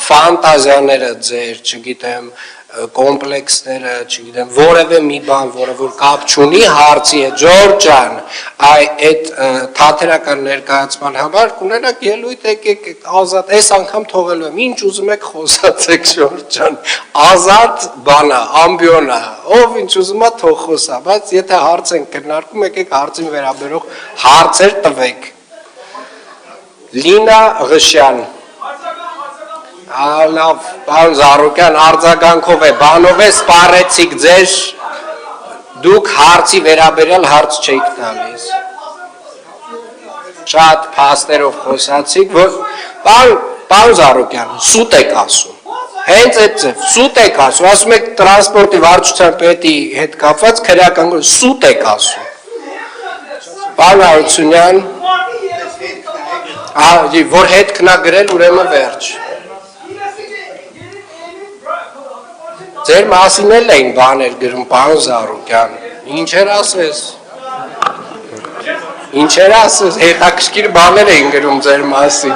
ֆանտազիաները ձեր, չգիտեմ, կոմպլեքսները, չգիտեմ, որևէ մի բան, որը որ կապ չունի հարցի հետ, Ջորջ ջան, այդ թատերական ներկայացման համար կունենաք ելույթ, եկեք ազատ, այս անգամ թողելու եմ, ինչ ուզում եք խոսացեք, Ջորջ ջան, ազատ բանա, ամբիոնա, ով ինչ ուզում է թող խոսա, բայց եթե հարց են քննարկում, եկեք հարցին վերաբերող հարցեր տվեք։ Լինա Ղշյան Լավ, պարոն Զարուկյան, արձագանքով է, բանով է սպառեցիք ձեր, դուք հարցի վերաբերյալ հարց չեք տալիս։ Շատ փաստերով խոսացիք, որ պարոն Զարուկյան, սուտ եք ասում։ Հենց այդ ձև, սուտ եք ասում, ասում եք տրանսպորտի վարչության պետի հետ կապված քրեական գործ, սուտ եք ասում։ Պարոն Հարությունյան, որ հետ քննագրել ուրեմն վերջ։ Ձեր մասին էլ էին բաներ գրում, պարոն Զարուկյան, ինչեր ասես, հետաքրքիր բաներ էին գրում ձեր մասին։